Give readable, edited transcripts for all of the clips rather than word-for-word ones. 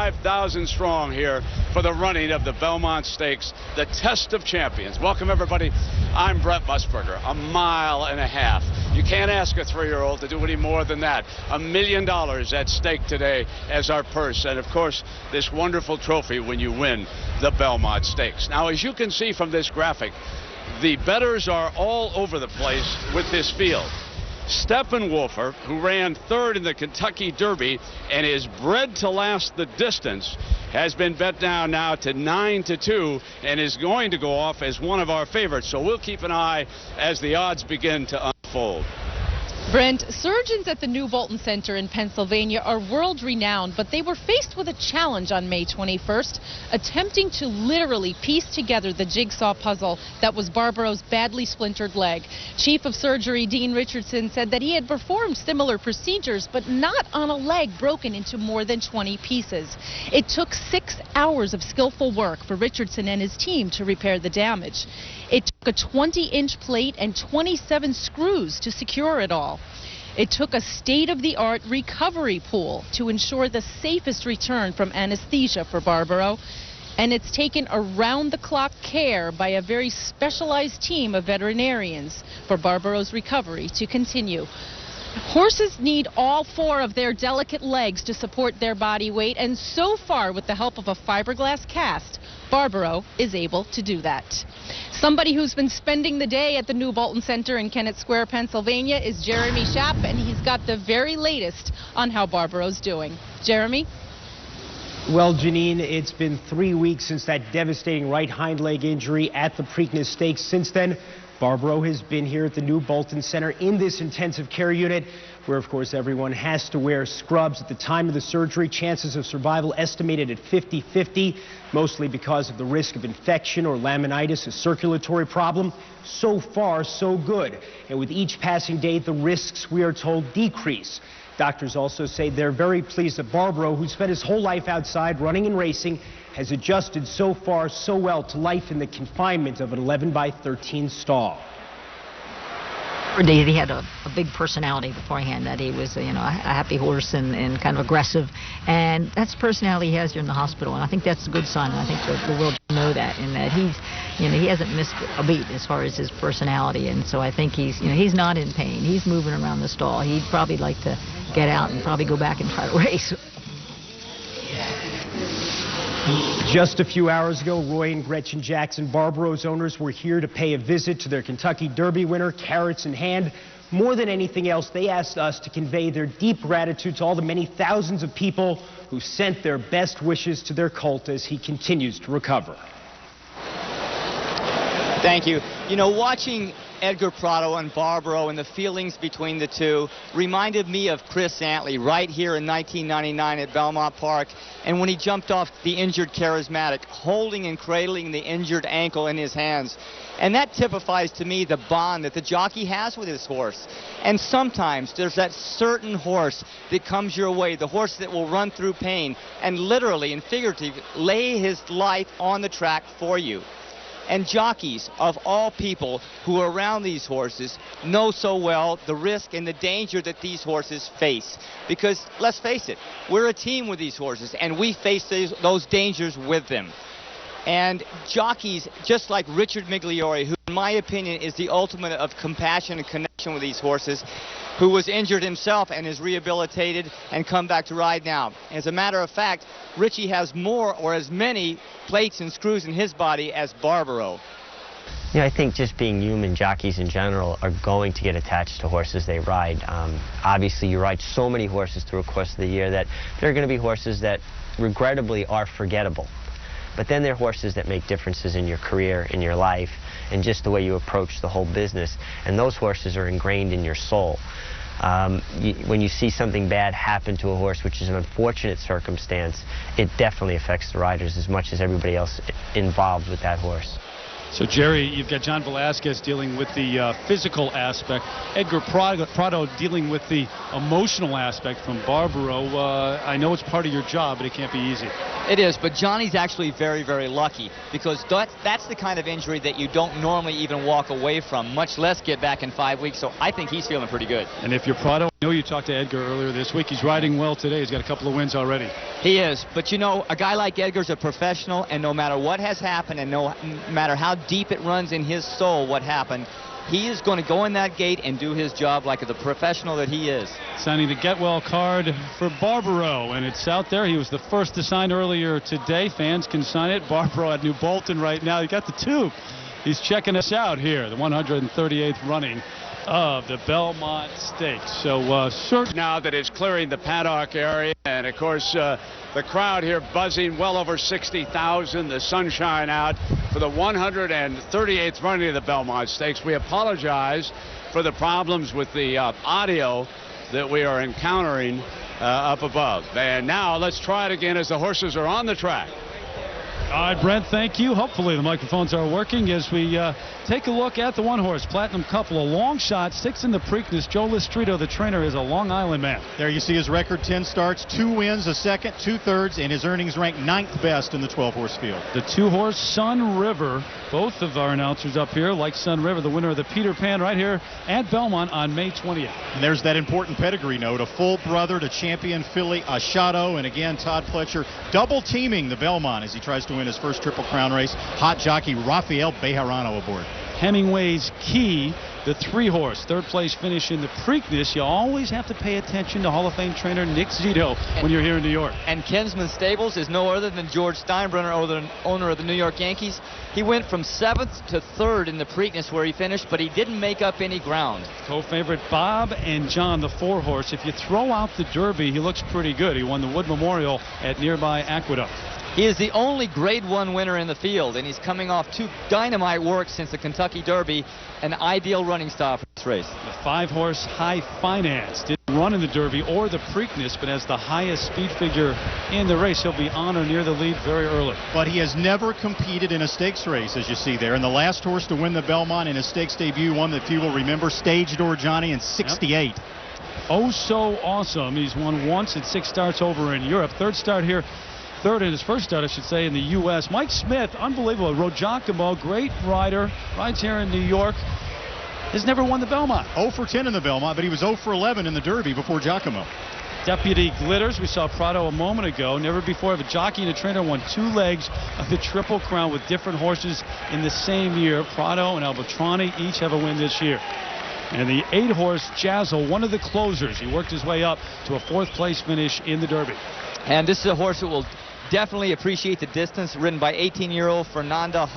5,000 strong here for the running of the Belmont Stakes, the test of champions. Welcome, everybody. I'm Brett Musburger. 1.5 miles. You can't ask a 3-year-old to do any more than that. $1 million at stake today as our purse, and of course, this wonderful trophy when you win the Belmont Stakes. Now, as you can see from this graphic, the bettors are all over the place with this field. Steppenwolfer, who ran 3rd in the Kentucky Derby and is bred to last the distance, has been bet down now to 9-2 and is going to go off as one of our favorites. So we'll keep an eye as the odds begin to unfold. Brent, surgeons at the New Bolton Center in Pennsylvania are world-renowned, but they were faced with a challenge on May 21st, attempting to literally piece together the jigsaw puzzle that was Barbaro's badly splintered leg. Chief of Surgery Dean Richardson said that he had performed similar procedures, but not on a leg broken into more than 20 pieces. It took 6 hours of skillful work for Richardson and his team to repair the damage. It took a 20-inch plate and 27 screws to secure it all. It took a state-of-the-art recovery pool to ensure the safest return from anesthesia for Barbaro. And it's taken around-the-clock care by a very specialized team of veterinarians for Barbaro's recovery to continue. Horses need all 4 of their delicate legs to support their body weight, and so far, with the help of a fiberglass cast, Barbaro is able to do that. Somebody who's been spending the day at the New Bolton Center in Kennett Square, Pennsylvania, is Jeremy Schaap, and he's got the very latest on how Barbaro's doing. Jeremy? Well, Janine, it's been 3 weeks since that devastating right hind leg injury at the Preakness Stakes. Since then, Barbaro has been here at the New Bolton Center in this intensive care unit, where, of course, everyone has to wear scrubs at the time of the surgery. Chances of survival estimated at 50-50, mostly because of the risk of infection or laminitis, a circulatory problem. So far, so good. And with each passing day, the risks, we are told, decrease. Doctors also say they're very pleased that Barbaro, who spent his whole life outside running and racing, has adjusted so far so well to life in the confinement of an 11-by-13 stall. He had a big personality beforehand, that he was, a happy horse and kind of aggressive. And that's the personality he has here in the hospital. And I think that's a good sign. And I think the world will know that, and that he hasn't missed a beat as far as his personality. And so I think he's not in pain. He's moving around the stall. He'd probably like to get out and probably go back and try to race. Just a few hours ago, Roy and Gretchen Jackson, Barbaro's owners, were here to pay a visit to their Kentucky Derby winner, carrots in hand. More than anything else, they asked us to convey their deep gratitude to all the many thousands of people who sent their best wishes to their colt as he continues to recover. Thank you. Watching Edgar Prado and Barbaro and the feelings between the two reminded me of Chris Antley right here in 1999 at Belmont Park, and when he jumped off the injured Charismatic, holding and cradling the injured ankle in his hands. And that typifies to me the bond that the jockey has with his horse. And sometimes there's that certain horse that comes your way, the horse that will run through pain and literally and figuratively lay his life on the track for you. And jockeys, of all people who are around these horses, know so well the risk and the danger that these horses face. Because, let's face it, we're a team with these horses, and we face those dangers with them. And jockeys, just like Richard Migliore, who in my opinion is the ultimate of compassion and connection with these horses, who was injured himself and is rehabilitated and come back to ride now. As a matter of fact, Richie has more or as many plates and screws in his body as Barbaro. I think just being human, jockeys in general are going to get attached to horses they ride. Obviously, you ride so many horses through the course of the year that there are going to be horses that regrettably are forgettable. But then there are horses that make differences in your career, in your life, and just the way you approach the whole business. And those horses are ingrained in your soul. When you see something bad happen to a horse, which is an unfortunate circumstance, it definitely affects the riders as much as everybody else involved with that horse. So, Jerry, you've got John Velasquez dealing with the physical aspect, Edgar Prado dealing with the emotional aspect from Barbaro. I know it's part of your job, but it can't be easy. It is, but Johnny's actually very, very lucky because that's the kind of injury that you don't normally even walk away from, much less get back in 5 weeks. So I think he's feeling pretty good. And if you're Prado, I know you talked to Edgar earlier this week. He's riding well today. He's got a couple of wins already. He is, but you know, a guy like Edgar's a professional, and no matter what has happened and no matter how deep it runs in his soul what happened, he is going to go in that gate and do his job like the professional that he is. Signing the Get Well card for Barbaro, and it's out there. He was the first to sign earlier today. Fans can sign it. Barbaro at New Bolton right now. You got the tube. He's checking us out here, the 138th running of the Belmont Stakes. So now that is clearing the paddock area, and of course the crowd here buzzing, well over 60,000, the sunshine out for the 138th running of the Belmont Stakes. We apologize for the problems with the audio that we are encountering up above. And now let's try it again as the horses are on the track. All right, Brent, thank you. Hopefully the microphones are working as we take a look at the one-horse Platinum Couple. A long shot, 6 in the Preakness. Joe Listrito, the trainer, is a Long Island man. There you see his record, 10 starts, 2 wins, a second, 2 thirds, and his earnings ranked 9th best in the 12-horse field. The 2-horse Sun River. Both of our announcers up here like Sun River, the winner of the Peter Pan right here at Belmont on May 20th. And there's that important pedigree note, a full brother to champion filly Ashado, and again Todd Pletcher double teaming the Belmont as he tries to win his first Triple Crown race. Hot jockey Rafael Bejarano aboard. Hemingway's Key, the 3-horse, 3rd place finish in the Preakness. You always have to pay attention to Hall of Fame trainer Nick Zito when you're here in New York. And Kinsman Stables is no other than George Steinbrenner, owner of the New York Yankees. He went from 7th to 3rd in the Preakness where he finished, but he didn't make up any ground. Co-favorite Bob and John, the 4-horse. If you throw out the Derby, he looks pretty good. He won the Wood Memorial at nearby Aqueduct. He is the only Grade 1 winner in the field, and he's coming off 2 dynamite works since the Kentucky Derby, an ideal running style for this race. The 5-horse High Finance didn't run in the Derby or the Preakness, but as the highest speed figure in the race, he'll be on or near the lead very early. But he has never competed in a stakes race, as you see there. And the last horse to win the Belmont in a stakes debut, one that few will remember, Stage Door Johnny in '68. Yep. Oh, so awesome. He's won once at 6 starts over in Europe. 3rd start here. 3rd in his first start, I should say, in the U.S. Mike Smith, unbelievable. Rode Giacomo, great rider, rides here in New York. Has never won the Belmont. 0 for 10 in the Belmont, but he was 0 for 11 in the Derby before Giacomo. Deputy Glitters, we saw Prado a moment ago. Never before have a jockey and a trainer won 2 legs of the Triple Crown with different horses in the same year. Prado and Albatrani each have a win this year. And the 8-horse Jazil, one of the closers. He worked his way up to a 4th place finish in the Derby. And this is a horse that will definitely appreciate the distance, ridden by 18-year-old Fernando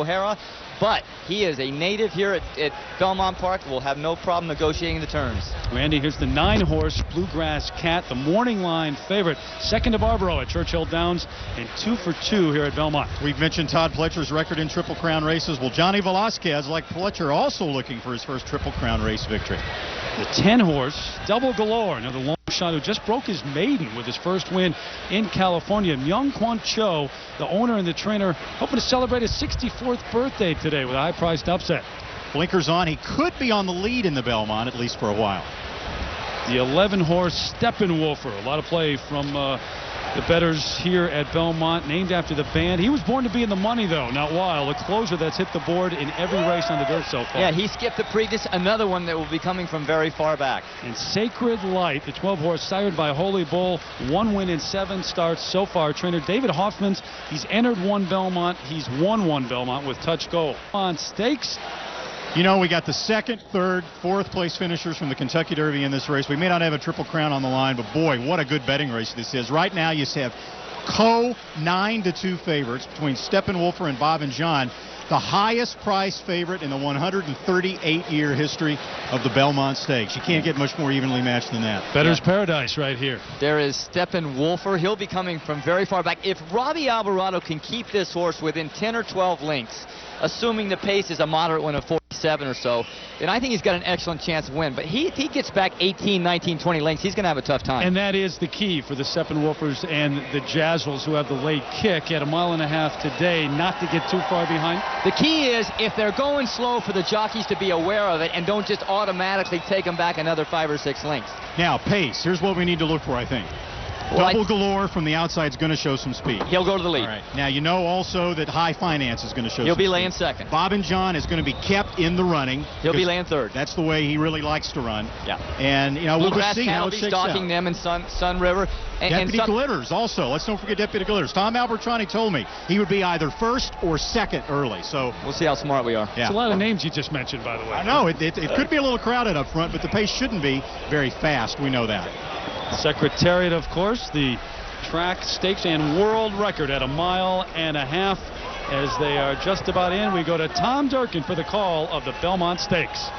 Jara, but he is a native here at Belmont Park. Will have no problem negotiating the terms. Randy, here's the 9-horse Bluegrass Cat, the morning line favorite, 2nd to Barbaro at Churchill Downs, and 2 for 2 here at Belmont. We've mentioned Todd Pletcher's record in Triple Crown races. Well, Johnny Velasquez, like Pletcher, also looking for his first Triple Crown race victory. The 10-horse Double Galore, another long shot who just broke his maiden with his first win in California. Myung Kwon Cho, the owner and the trainer, hoping to celebrate his 64th birthday today with a high-priced upset. Blinkers on. He could be on the lead in the Belmont, at least for a while. The 11-horse Steppenwolfer, a lot of play from the bettors here at Belmont, named after the band. He was born to be in the money, though, not Wild. A closer that's hit the board in every race on the dirt so far. Yeah, he skipped the Preakness, another one that will be coming from very far back. And Sacred Light, the 12-horse sired by Holy Bull, 1 win in 7 starts so far. Trainer David Hoffman's, he's entered 1 Belmont. He's won 1 Belmont with touch goal. On Stakes. You know, we got the 2nd, 3rd, 4th place finishers from the Kentucky Derby in this race. We may not have a Triple Crown on the line, but boy, what a good betting race this is. Right now, you have 9-2 favorites between Steppenwolfer and Bob and John. The highest price favorite in the 138-year history of the Belmont Stakes. You can't get much more evenly matched than that. Bettor's paradise right here. There is Steppenwolfer. He'll be coming from very far back. If Robbie Alvarado can keep this horse within 10 or 12 lengths, assuming the pace is a moderate one of 47 or so, then I think he's got an excellent chance to win. But if he gets back 18, 19, 20 lengths, he's going to have a tough time. And that is the key for the Steppenwolfers and the Jazils, who have the late kick at 1.5 miles today, not to get too far behind. The key is, if they're going slow, for the jockeys to be aware of it and don't just automatically take them back another 5 or 6 lengths. Now, pace. Here's what we need to look for, I think. Double Galore from the outside is going to show some speed. He'll go to the lead. All right. Now, you know also that High Finance is going to show He'll some be speed. laying second. Bob and John is going to be kept in the running. He'll be laying third. That's the way he really likes to run. Yeah. And, you know, we'll Bluegrass just see Cat how will it be shakes out. stalking them in Sun River. Deputy Glitters also. Let's don't forget Deputy Glitters. Tom Albertrani told me he would be either first or second early. So we'll see how smart we are. Yeah. It's a lot of names you just mentioned, by the way. I know. It could be a little crowded up front, but the pace shouldn't be very fast. We know that. Secretariat, of course, the track stakes and world record at 1.5 miles. As they are just about in, we go to Tom Durkin for the call of the Belmont Stakes.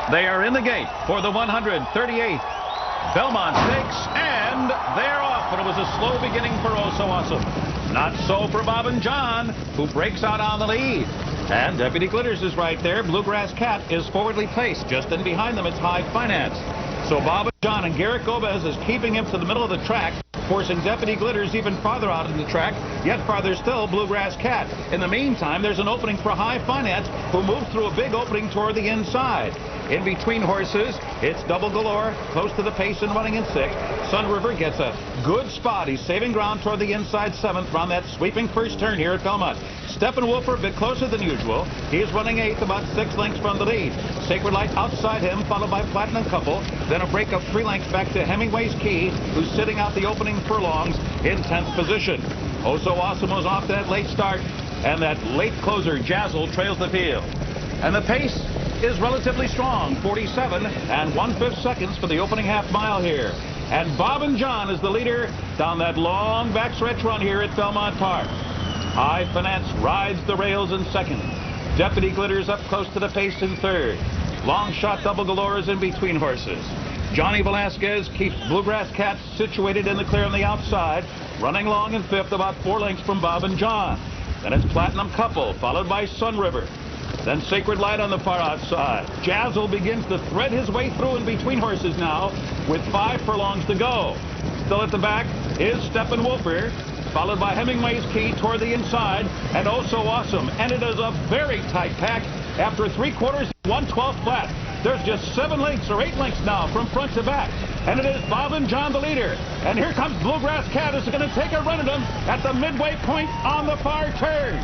They are in the gate for the 138th Belmont Stakes, and they're off. But it was a slow beginning for Oh So Awesome. Not so for Bob and John, who breaks out on the lead. And Deputy Glitters is right there. Bluegrass Cat is forwardly placed. Just in behind them, it's High Finance. So Bob and John, and Garrett Gomez is keeping him to the middle of the track, forcing Deputy Glitters even farther out in the track, yet farther still, Bluegrass Cat. In the meantime, there's an opening for High Finance, who moves through a big opening toward the inside. In between horses, it's Double Galore, close to the pace and running in sixth. Sun River gets a good spot. He's saving ground toward the inside seventh on that sweeping first turn here at Belmont. Steppenwolfer a bit closer than usual. He is running eighth, about 6 lengths from the lead. Sacred Light outside him, followed by Platinum Couple. Then a break of 3 lengths back to Hemingway's Key, who's sitting out the opening furlongs in 10th position. Oh So Awesome was off that late start, and that late closer, Jazil, trails the field. And the pace is relatively strong, 47 and 1/5 seconds for the opening half mile here. And Bob and John is the leader down that long backstretch run here at Belmont Park. High Finance rides the rails in second. Deputy Glitters up close to the pace in third. Long shot Double Galore is in between horses. Johnny Velasquez keeps Bluegrass Cat situated in the clear on the outside, running long in fifth, about 4 lengths from Bob and John. Then it's Platinum Couple, followed by Sun River. Then Sacred Light on the far outside. Jazil begins to thread his way through in between horses now, with 5 furlongs to go. Still at the back is Steppenwolfer, followed by Hemingway's Key toward the inside, and Oh So Awesome. And it is a very tight pack after 3/4, 1/12 flat. There's just 7 lengths or 8 lengths now from front to back. And it is Bob and John the leader. And here comes Bluegrass Cat, is going to take a run at him at the midway point on the far turn.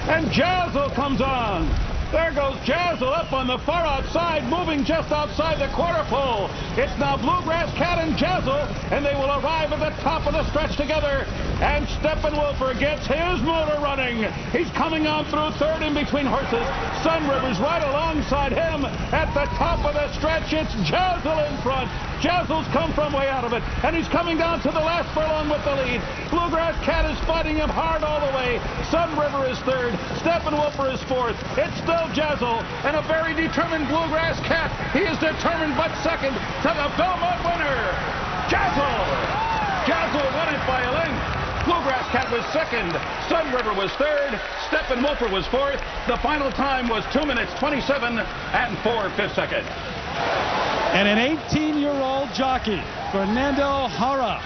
And Jazil comes on. There goes Jazil up on the far outside, moving just outside the quarter pole. It's now Bluegrass Cat and Jazil, and they will arrive at the top of the stretch together. And Steppenwolfer gets his motor running. He's coming on through third in between horses. Sun River's right alongside him. At the top of the stretch, it's Jazil in front. Jazil's come from way out of it, and he's coming down to the last furlong with the lead. Bluegrass Cat is fighting him hard all the way. Sun River is third. Steppenwolfer is fourth. It's still Jazil, and a very determined Bluegrass Cat. He is determined but second to the Belmont winner, Jazil. Jazil won it by a length. Bluegrass Cat was second. Sun River was third. Steppenwolfer was fourth. The final time was 2 minutes, 27 and 4/5 seconds. And an 18-year-old jockey, Fernando Jara,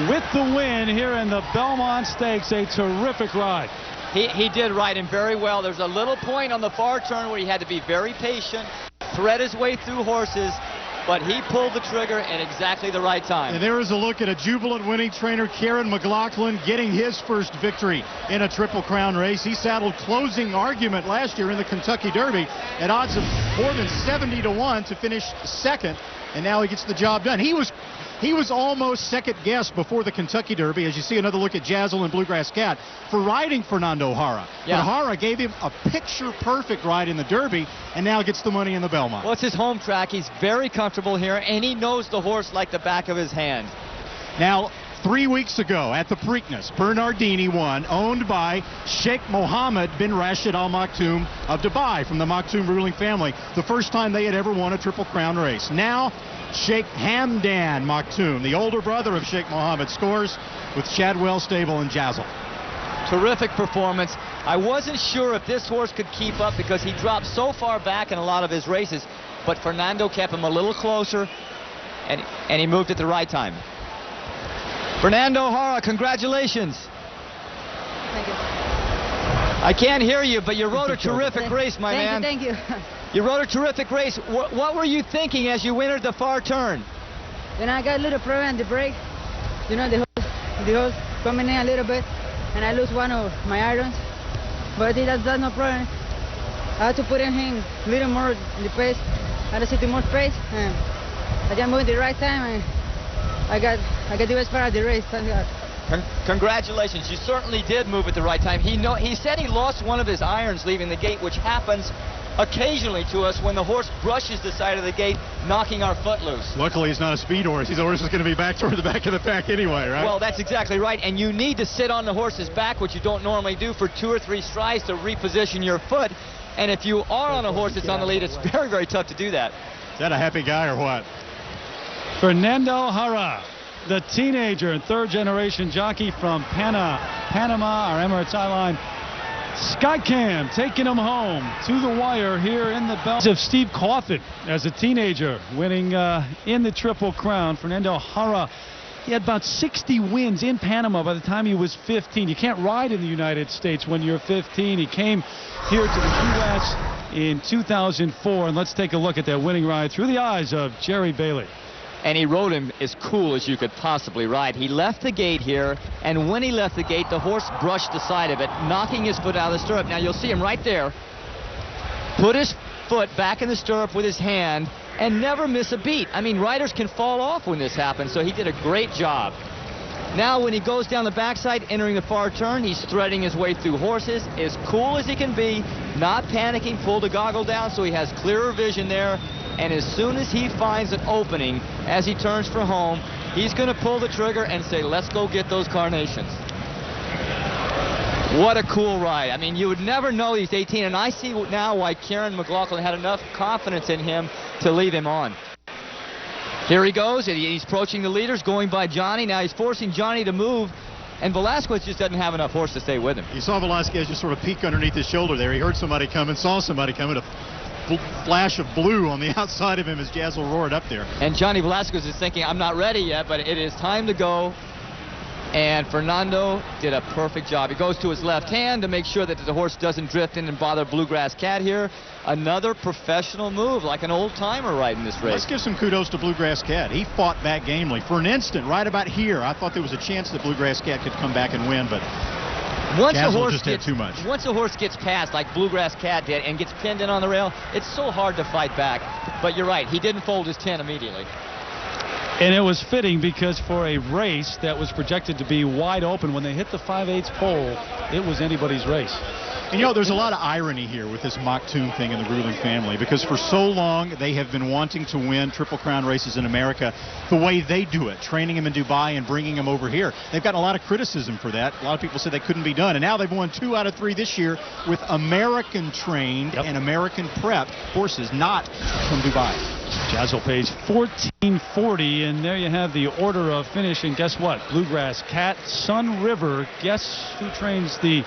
with the win here in the Belmont Stakes. A terrific ride. He did ride him very well. There's a little point on the far turn where he had to be very patient, thread his way through horses, but he pulled the trigger at exactly the right time. And there is a look at a jubilant winning trainer, Kiaran McLaughlin, getting his first victory in a Triple Crown race. He saddled Closing Argument last year in the Kentucky Derby at odds of more than 70-1 to finish second, and now he gets the job done. He was almost second guessed before the Kentucky Derby, as you see another look at Jazil and Bluegrass Cat, for riding Fernando Jara. Yeah. But Jara gave him a picture-perfect ride in the Derby, and now gets the money in the Belmont. Well, it's his home track. He's very comfortable here, and he knows the horse like the back of his hand. Now, 3 weeks ago at the Preakness, Bernardini won, owned by Sheikh Mohammed bin Rashid Al Maktoum of Dubai, from the Maktoum ruling family. The first time they had ever won a Triple Crown race. Now, Sheikh Hamdan Maktoum, the older brother of Sheikh Mohammed, scores with Shadwell stable and Jazil. Terrific performance. I wasn't sure if this horse could keep up because he dropped so far back in a lot of his races, but Fernando kept him a little closer, and he moved at the right time. Fernando Jara, congratulations. Thank you. I can't hear you, but you rode a terrific race, my man. Thank you. You rode a terrific race. What were you thinking as you entered the far turn? Then I got a little problem on the brake. You know, the horse coming in a little bit, and I lose one of my irons. But I think that's no problem. I have to put in him a little more in the pace. I just see more space, and I just moved the right time, and I got the best part of the race. Thank God. Congratulations, you certainly did move at the right time. He said he lost one of his irons leaving the gate, which happens occasionally to us when the horse brushes the side of the gate, knocking our foot loose. Luckily, he's not a speed horse. His horse is going to be back toward the back of the pack anyway, right? Well, that's exactly right, and you need to sit on the horse's back, which you don't normally do, for 2 or 3 strides to reposition your foot. And if you are on a horse that's on the lead, it's very, very tough to do that. Is that a happy guy or what? Fernando Jara, the teenager and third-generation jockey from Panama, our Emirates Eyeline. Skycam taking him home to the wire here in the Belmont of Steve Coffin as a teenager, winning in the Triple Crown. Fernando Jara, he had about 60 wins in Panama by the time he was 15. You can't ride in the United States when you're 15. He came here to the U.S. in 2004, and let's take a look at that winning ride through the eyes of Jerry Bailey. And he rode him as cool as you could possibly ride. He left the gate here, and when he left the gate, the horse brushed the side of it, knocking his foot out of the stirrup. Now you'll see him right there. Put his foot back in the stirrup with his hand and never miss a beat. I mean, riders can fall off when this happens, so he did a great job. Now when he goes down the backside, entering the far turn, he's threading his way through horses, as cool as he can be, not panicking, pulled the goggle down so he has clearer vision there. And as soon as he finds an opening as he turns for home, he's going to pull the trigger and say, let's go get those carnations. What a cool ride. I mean, you would never know he's 18, and I see now why Kiaran McLaughlin had enough confidence in him to lead him on. Here he goes, and he's approaching the leaders, going by Johnny. Now he's forcing Johnny to move, and Velasquez just doesn't have enough horse to stay with him. You saw Velasquez just sort of peek underneath his shoulder there. He heard somebody coming, saw somebody coming, a flash of blue on the outside of him as Jazil roared up there. And Johnny Velasquez is thinking, I'm not ready yet, but it is time to go. And Fernando did a perfect job. He goes to his left hand to make sure that the horse doesn't drift in and bother Bluegrass Cat here. Another professional move, like an old-timer riding this race. Let's give some kudos to Bluegrass Cat. He fought back gamely. For an instant, right about here, I thought there was a chance that Bluegrass Cat could come back and win, but once a horse gets past, like Bluegrass Cat did, and gets pinned in on the rail, it's so hard to fight back. But you're right, he didn't fold his 10 immediately. And it was fitting because for a race that was projected to be wide open, when they hit the 5/8 pole, it was anybody's race. And, you know, there's a lot of irony here with this mock tomb thing in the Grueling family, because for so long they have been wanting to win Triple Crown races in America the way they do it, training them in Dubai and bringing them over here. They've gotten a lot of criticism for that. A lot of people said they couldn't be done. And now they've won 2 out of 3 this year with American-trained and American-prepped horses, not from Dubai. Jazil pays 1440, and there you have the order of finish. And guess what? Bluegrass Cat, Sun River. Guess who trains the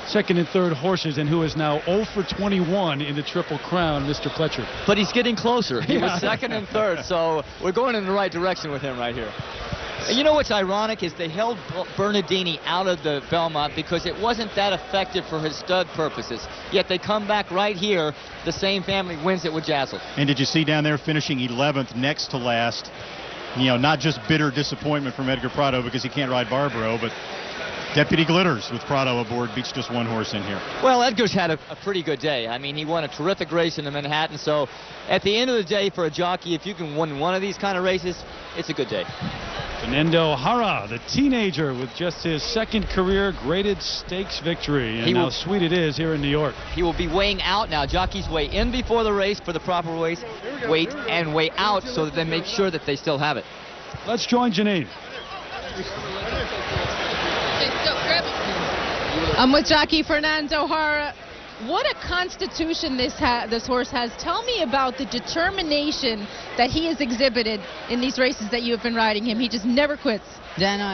second and third horses and who is now 0 for 21 in the Triple Crown, Mr. Pletcher. But he's getting closer. He was second and third, so we're going in the right direction with him right here. And you know what's ironic is they held Bernardini out of the Belmont because it wasn't that effective for his stud purposes. Yet they come back right here. The same family wins it with Jazil. And did you see down there finishing 11th next to last? You know, not just bitter disappointment from Edgar Prado because he can't ride Barbaro, but Deputy Glitters with Prado aboard beats just one horse in here. Well, Edgar's had a pretty good day. I mean, he won a terrific race in the Manhattan, so at the end of the day for a jockey, if you can win one of these kind of races, it's a good day. Fernando Jara, the teenager, with just his second career graded stakes victory. And how sweet it is here in New York. He will be weighing out now. Jockeys weigh in before the race for the proper weight and weigh out so that they make sure that they still have it. Let's join Janine. I'm with jockey Fernando Jara. What a constitution this horse has. Tell me about the determination that he has exhibited in these races that you have been riding him. He just never quits. Yeah, no,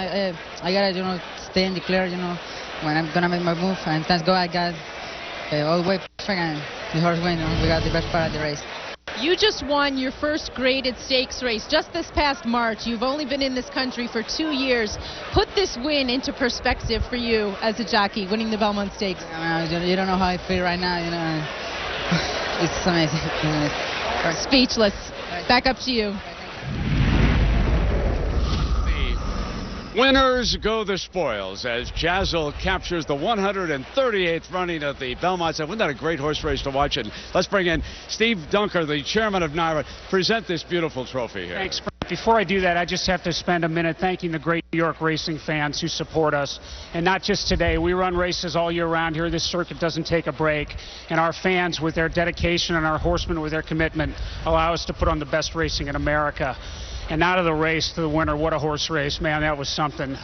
I gotta, stay and declare, when I'm gonna make my move. And thanks God, I got all the way perfect, and the horse win. We got the best part of the race. You just won your first graded stakes race just this past March. You've only been in this country for 2 years. Put this win into perspective for you as a jockey, winning the Belmont Stakes. You don't know how I feel right now. It's amazing. Speechless. Back up to you. Winners go the spoils as Jazil captures the 138th running of the Belmont Stakes. Wasn't that a great horse race to watch? And let's bring in Steve Dunker, the chairman of NYRA, present this beautiful trophy here. Thanks. Before I do that, I just have to spend a minute thanking the great New York racing fans who support us. And not just today. We run races all year round here. This circuit doesn't take a break. And our fans, with their dedication, and our horsemen with their commitment, allow us to put on the best racing in America. And out of the race to the winner, what a horse race, man, that was something.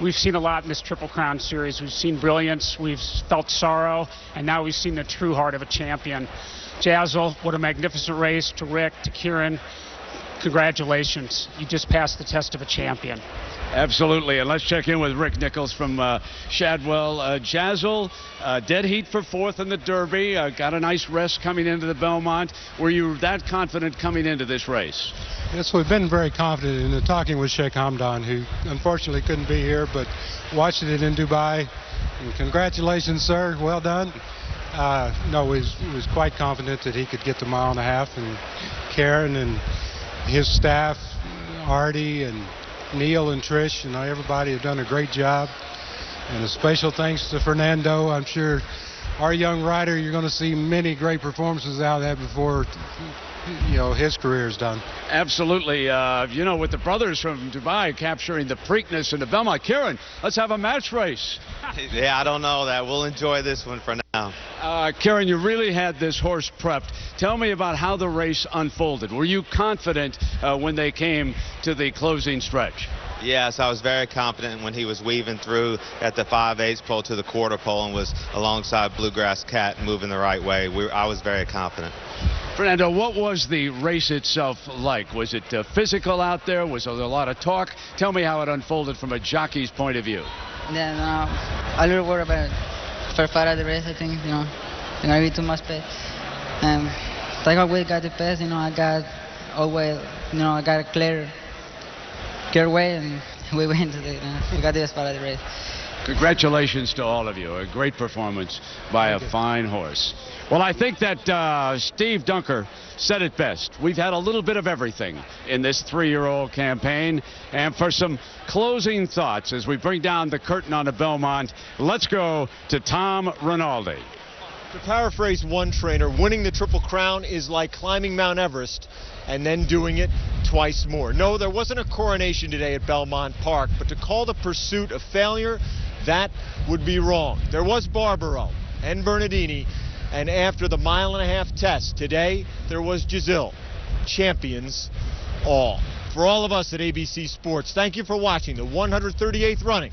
We've seen a lot in this Triple Crown series. We've seen brilliance, we've felt sorrow, and now we've seen the true heart of a champion. Jazil, what a magnificent race. To Rick, to Kiaran, congratulations. You just passed the test of a champion. Absolutely, and let's check in with Rick Nichols from Shadwell. Jazil, dead heat for fourth in the Derby, got a nice rest coming into the Belmont. Were you that confident coming into this race? Yes, we've been very confident in talking with Sheikh Hamdan, who unfortunately couldn't be here, but watching it in Dubai. And congratulations, sir. Well done. No, we was quite confident that he could get the mile and a half, and Kiaran and his staff, Artie and Neil and Trish, and everybody have done a great job. And a special thanks to Fernando. I'm sure our young rider, you're going to see many great performances out of that before his career is done. Absolutely. With the brothers from Dubai capturing the Preakness and the Belmont. Kiaran, let's have a match race. Yeah, I don't know that. We'll enjoy this one for now. Kiaran, you really had this horse prepped. Tell me about how the race unfolded. Were you confident when they came to the closing stretch? Yes, I was very confident when he was weaving through at the 5/8 pole to the quarter pole and was alongside Bluegrass Cat moving the right way. I was very confident. Fernando, what was the race itself like? Was it physical out there? Was there a lot of talk? Tell me how it unfolded from a jockey's point of view. Then a little worried about first part of the race. I think it's gonna be too much pace. I always got the pace. I got always I got a clear way, and we went to we got the best part of the race. Congratulations to all of you. A great performance by a fine horse. Well, I think that Steve Dunker said it best. We've had a little bit of everything in this three-year-old campaign. And for some closing thoughts as we bring down the curtain on the Belmont, let's go to Tom Rinaldi. To paraphrase one trainer, winning the Triple Crown is like climbing Mount Everest and then doing it twice more. No, there wasn't a coronation today at Belmont Park, but to call the pursuit a failure, that would be wrong. There was Barbaro and Bernardini, and after the mile-and-a-half test today, there was Jazil. Champions all. For all of us at ABC Sports, thank you for watching the 138th running